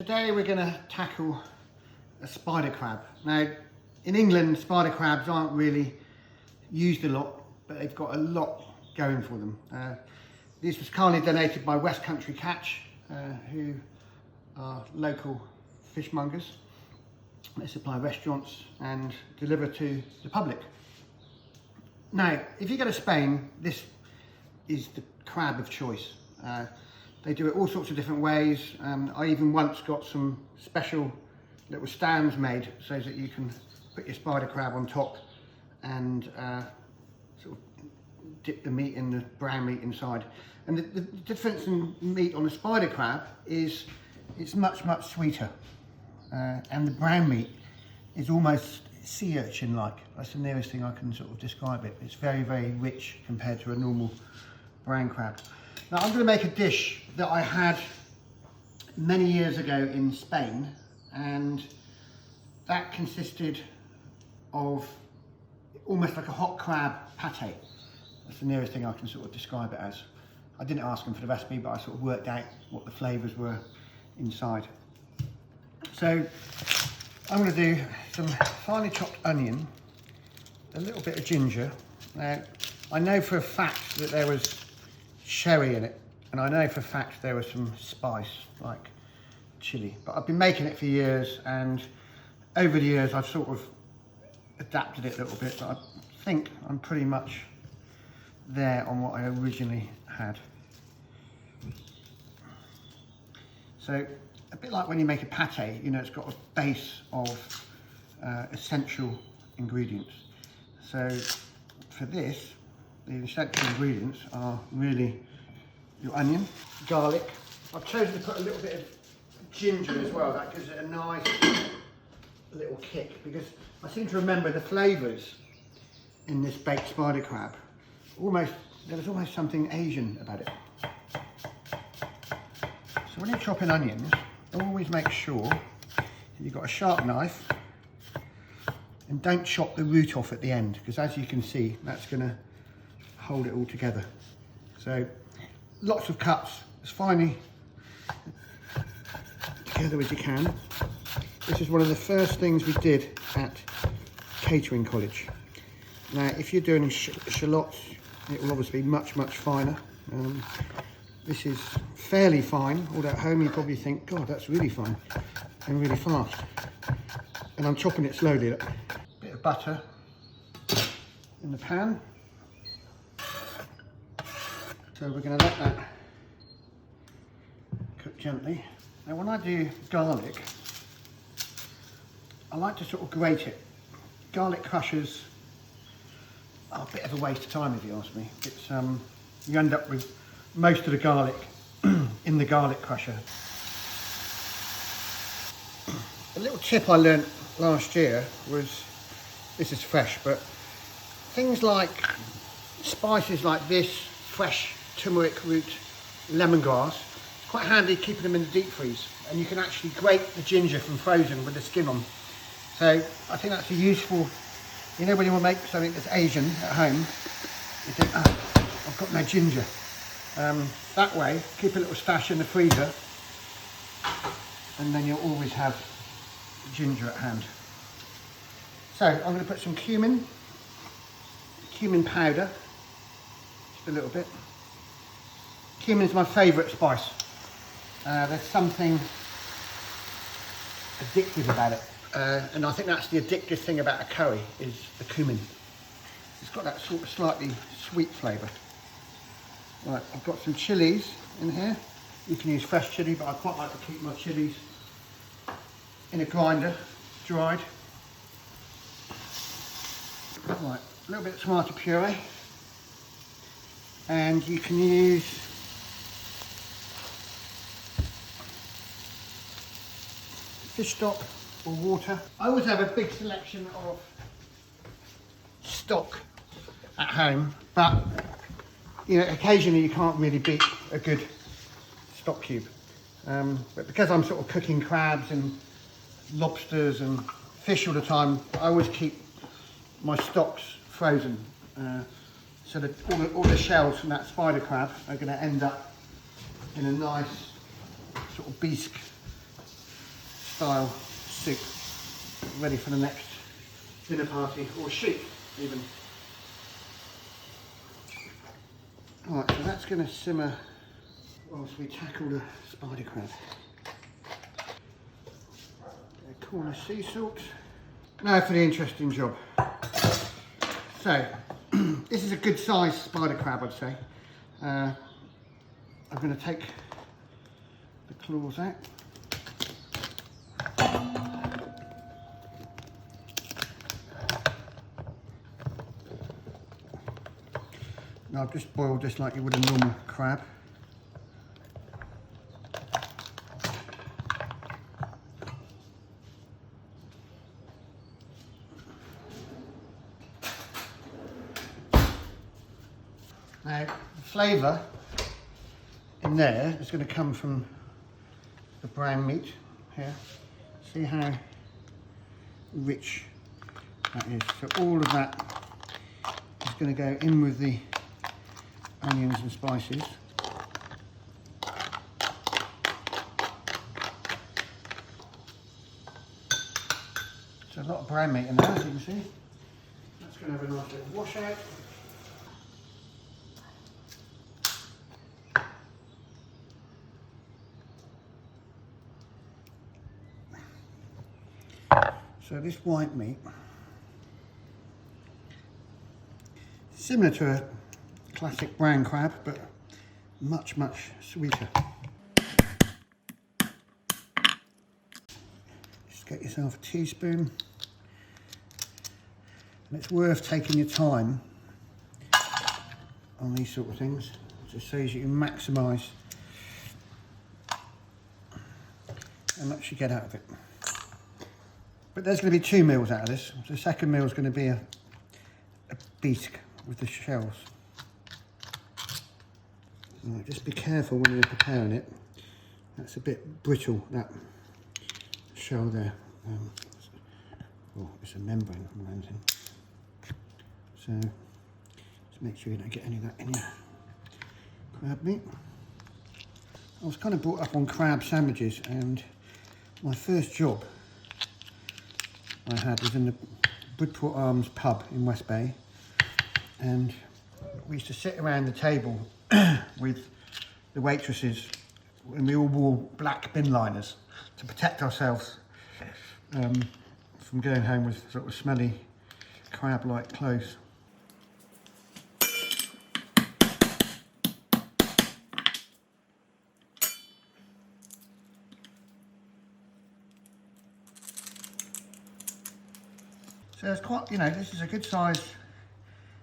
Today we're going to tackle a spider crab. Now in England spider crabs aren't really used a lot, but they've got a lot going for them. This was kindly donated by West Country Catch, who are local fishmongers. They supply restaurants and deliver to the public. Now if you go to Spain, this is the crab of choice. They do it all sorts of different ways. I even once got some special little stands made so that you can put your spider crab on top and sort of dip the meat in the brown meat inside. And the difference in meat on a spider crab is it's much sweeter, and the brown meat is almost sea urchin like. That's the nearest thing I can sort of describe it. It's very rich compared to a normal brown crab. Now I'm going to make a dish that I had many years ago in Spain, and that consisted of almost like a hot crab pate. That's the nearest thing I can sort of describe it as. I didn't ask them for the recipe, but I sort of worked out what the flavours were inside. So I'm going to do some finely chopped onion, a little bit of ginger. Now I know for a fact that there was sherry in it, and I know for a fact there was some spice like chili, but I've been making it for years, and over the years I've sort of adapted it a little bit, but I think I'm pretty much there on what I originally had. So a bit like when you make a pate, you know, it's got a base of essential ingredients. So for this, the essential ingredients are really your onion, garlic. I've chosen to put a little bit of ginger as well. That gives it a nice little kick, because I seem to remember the flavours in this baked spider crab. There was almost something Asian about it. So when you're chopping onions, always make sure you've got a sharp knife and don't chop the root off at the end, because as you can see, that's going to hold it all together. So lots of cuts, as finely together as you can. This is one of the first things we did at catering college. Now if you're doing shallots, it will obviously be much finer. This is fairly fine, although at home you probably think, God, that's really fine and really fast. And I'm chopping it slowly. Look. Bit of butter in the pan. So we're going to let that cook gently. Now when I do garlic, I like to sort of grate it. Garlic crushers are a bit of a waste of time if you ask me. It's you end up with most of the garlic in the garlic crusher. A little tip I learnt last year was, this is fresh, but things like spices like this, fresh turmeric root, lemongrass, it's quite handy keeping them in the deep freeze, and you can actually grate the ginger from frozen with the skin on. So I think that's a useful, you know, when you want to make something that's Asian at home, you think, oh, I've got no ginger. That way, keep a little stash in the freezer, and then you'll always have ginger at hand. So I'm going to put some cumin powder, just a little bit. Cumin is my favourite spice. There's something addictive about it, and I think that's the addictive thing about a curry, is the cumin. It's got that sort of slightly sweet flavour. Right, I've got some chilies in here. You can use fresh chilli, but I quite like to keep my chilies in a grinder, dried. Right, a little bit of tomato puree, and you can use fish stock or water. I always have a big selection of stock at home, but you know, occasionally you can't really beat a good stock cube. But because I'm sort of cooking crabs and lobsters and fish all the time, I always keep my stocks frozen, so that all the shells from that spider crab are going to end up in a nice sort of bisque style soup, ready for the next dinner party or shoot even. Alright, so that's going to simmer whilst we tackle the spider crab. A corner sea salt. Now for the interesting job. So, this is a good sized spider crab, I'd say. I'm going to take the claws out. Now I've just boiled this like you would a normal crab. Now, the flavour in there is going to come from the brown meat here. See how rich that is. So all of that is going to go in with the onions and spices. So a lot of brown meat in there, as you can see. That's going to have a nice little wash out. So this white meat, similar to a classic brown crab, but much sweeter. Just get yourself a teaspoon, and it's worth taking your time on these sort of things, just so as you can maximise how much you get out of it. But there's going to be 2 meals out of this. The second meal is going to be a bisque with the shells. Right, just be careful when you're preparing it. That's a bit brittle, that shell there. Oh, it's a membrane from anything. So just make sure you don't get any of that in your crab meat. I was kind of brought up on crab sandwiches, and my first job I had was in the Bridport Arms pub in West Bay, and we used to sit around the table with the waitresses, and we all wore black bin liners to protect ourselves from going home with sort of smelly crab-like clothes. So there's quite, you know, this is a good sized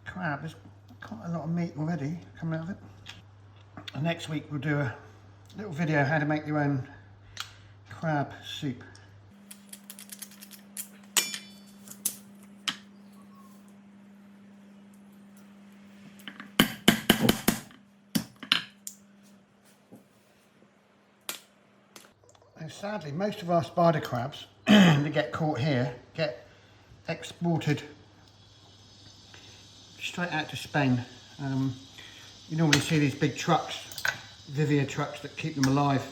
crab. There's quite a lot of meat already coming out of it. And next week we'll do a little video how to make your own crab soup. And sadly, most of our spider crabs that get caught here get exported straight out to Spain. You normally see these big trucks, Vivia trucks, that keep them alive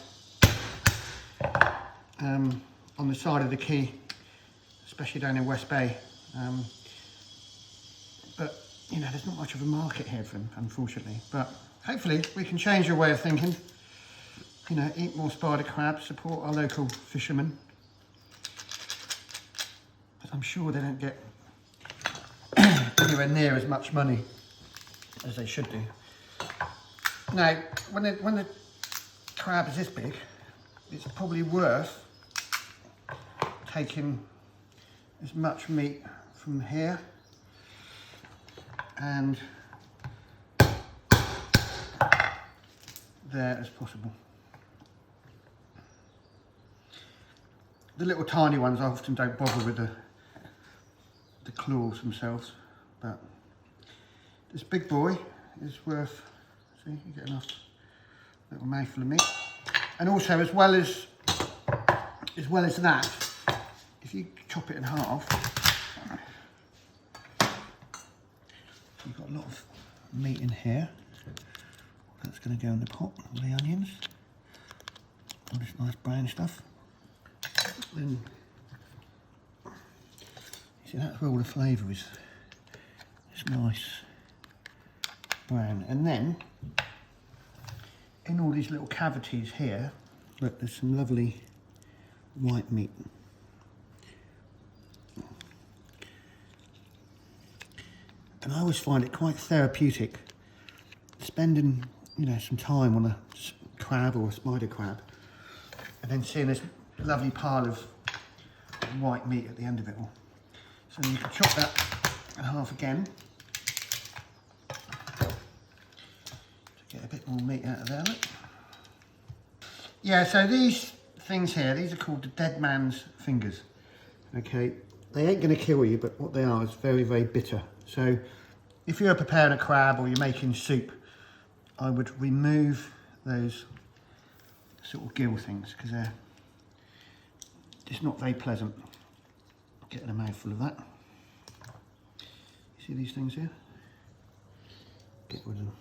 on the side of the quay, especially down in West Bay. But you know, there's not much of a market here for them, unfortunately. But hopefully we can change your way of thinking. You know, eat more spider crabs, support our local fishermen. I'm sure they don't get anywhere near as much money as they should do. Now, when the crab is this big, it's probably worth taking as much meat from here and there as possible. The little tiny ones I often don't bother with the claws themselves, but this big boy is worth, see, you get enough little mouthful of meat. And also, as well as that, if you chop it in half, you've got a lot of meat in here. That's going to go in the pot, all the onions, all this nice brown stuff. And see, that's where all the flavour is. It's nice brown. And then in all these little cavities here, look, there's some lovely white meat. And I always find it quite therapeutic spending, you know, some time on a crab or a spider crab and then seeing this lovely pile of white meat at the end of it all. So you can chop that in half again to get a bit more meat out of there. Look. Yeah, so these things here, these are called the dead man's fingers. Okay, they ain't going to kill you, but what they are is very, very bitter. So if you're preparing a crab or you're making soup, I would remove those sort of gill things because they're just not very pleasant. Getting a mouthful of that. You see these things here? Get rid of them.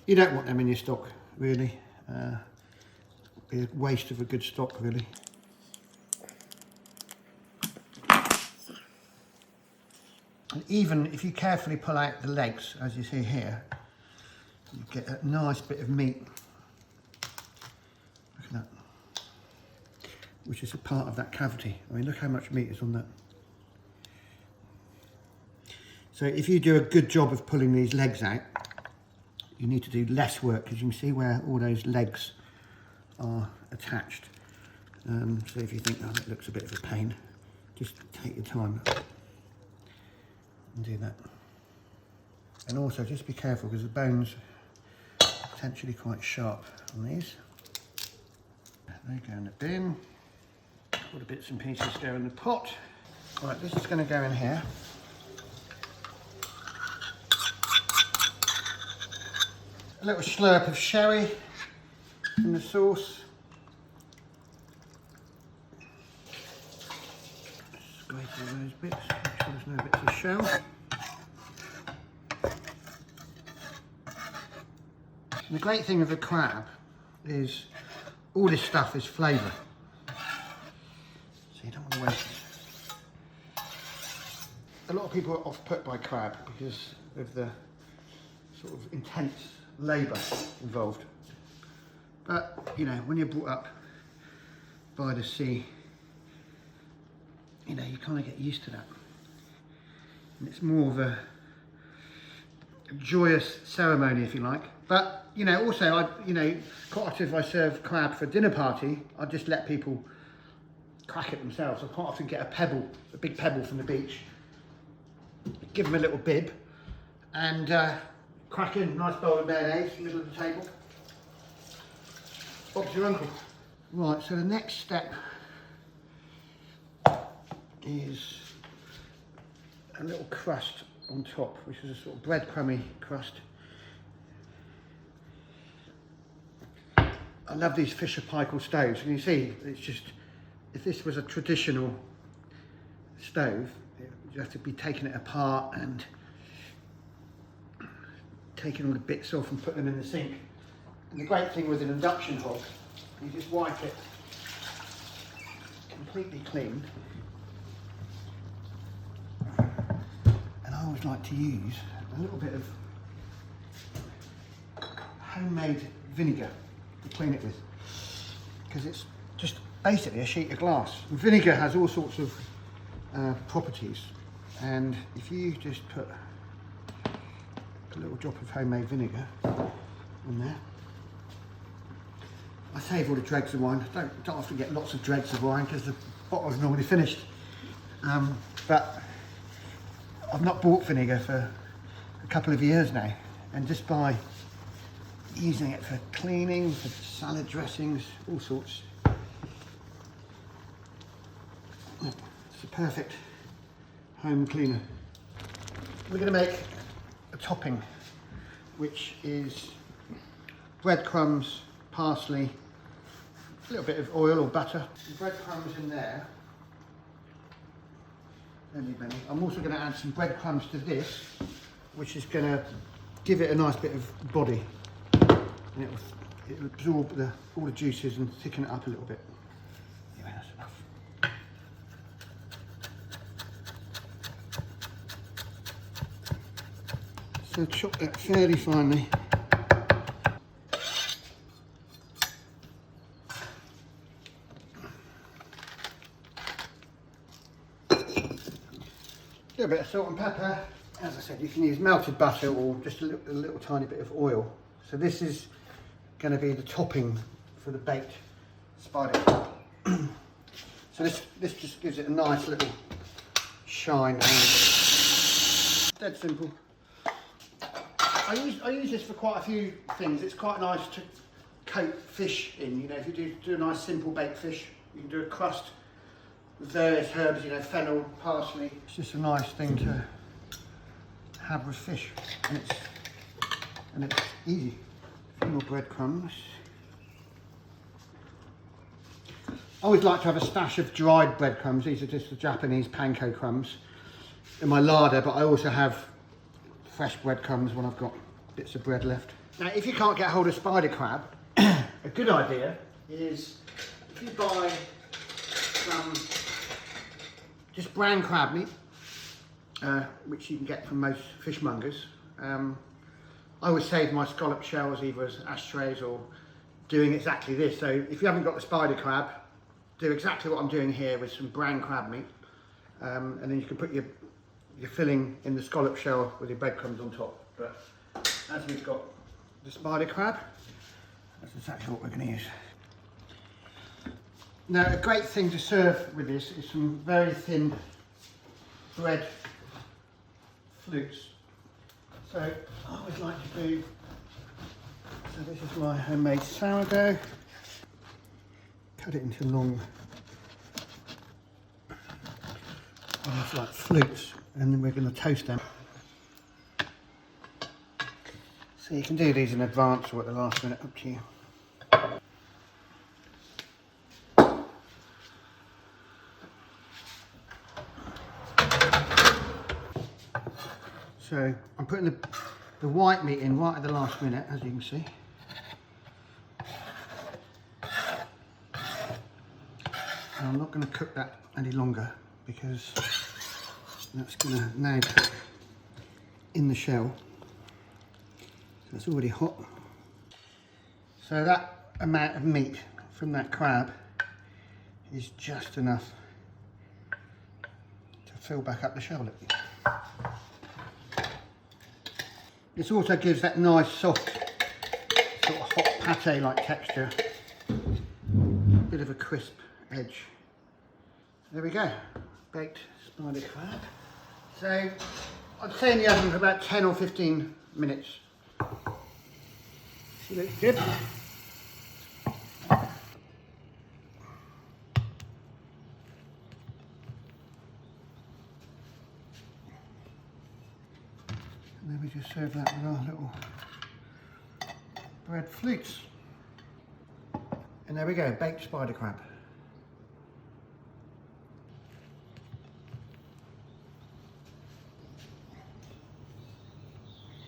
You don't want them in your stock, really. Be a waste of a good stock, really. And even if you carefully pull out the legs, as you see here, you get a nice bit of meat. Look at that. Which is a part of that cavity. I mean, look how much meat is on that. So if you do a good job of pulling these legs out, you need to do less work because you can see where all those legs are attached. So if you think, oh, that looks a bit of a pain, just take your time and do that. And also just be careful because the bones are potentially quite sharp on these. They go in the bin. All the bits and pieces go in the pot. Right, this is going to go in here. A little slurp of sherry in the sauce. Scrape all those bits, make sure there's no bits of shell. And the great thing of the crab is all this stuff is flavour. So you don't want to waste it. A lot of people are off put by crab because of the sort of intense labour involved. But, you know, when you're brought up by the sea, you know, you kind of get used to that. And it's more of a joyous ceremony, if you like. But, you know, also, quite often if I serve crab for a dinner party, I just let people crack it themselves. I quite often get a big pebble from the beach, give them a little bib, and crack in a nice bowl of mayonnaise in the middle of the table. Bob's your uncle. Right, so the next step is a little crust on top, which is a sort of breadcrumby crust. I love these Fisher Paykel stoves. And you see, it's just, if this was a traditional stove, you have to be taking it apart and taking all the bits off and putting them in the sink. And the great thing with an induction hob, you just wipe it completely clean. And I always like to use a little bit of homemade vinegar to clean it with, because it's just basically a sheet of glass. And vinegar has all sorts of properties, and if you just put a little drop of homemade vinegar on there, I save all the dregs of wine. Don't often get lots of dregs of wine because the bottle is normally finished. But I've not bought vinegar for a couple of years now, and just by using it for cleaning, for salad dressings, all sorts, it's a perfect home cleaner. We're going to make a topping, which is breadcrumbs, parsley, a little bit of oil or butter. The breadcrumbs in there. I'm also going to add some breadcrumbs to this, which is going to give it a nice bit of body, and it'll absorb all the juices and thicken it up a little bit. Anyway, that's enough. So chop that fairly finely. A bit of salt and pepper. As I said, you can use melted butter or just a little tiny bit of oil. So this is going to be the topping for the baked spider crab. So this just gives it a nice little shine. Dead simple. I use this for quite a few things. It's quite nice to coat fish in. You know, if you do a nice simple baked fish, you can do a crust with various herbs, you know, fennel, parsley. It's just a nice thing to have with fish, and it's easy. A few more breadcrumbs. I always like to have a stash of dried breadcrumbs. These are just the Japanese panko crumbs in my larder, but I also have fresh breadcrumbs when I've got bits of bread left. Now, if you can't get hold of spider crab, a good idea is if you buy some just brown crab meat, which you can get from most fishmongers. I always save my scallop shells either as ashtrays or doing exactly this. So if you haven't got the spider crab, do exactly what I'm doing here with some brown crab meat, and then you can put your filling in the scallop shell with your breadcrumbs on top. But as we've got the spider crab, that's exactly what we're going to use. Now, a great thing to serve with this is some very thin bread flutes. So I always like to do, so this is my homemade sourdough. Cut it into long, almost like flutes, and then we're going to toast them. So you can do these in advance or at the last minute, up to you. So I'm putting the white meat in right at the last minute, as you can see. And I'm not going to cook that any longer because that's going to now cook in the shell. So it's already hot. So that amount of meat from that crab is just enough to fill back up the shell. This also gives that nice soft sort of hot pate-like texture, bit of a crisp edge. There we go, baked spider crab. So I'd say in the oven for about 10 or 15 minutes. She looks good. And then we just serve that with our little bread flutes. And there we go, baked spider crab.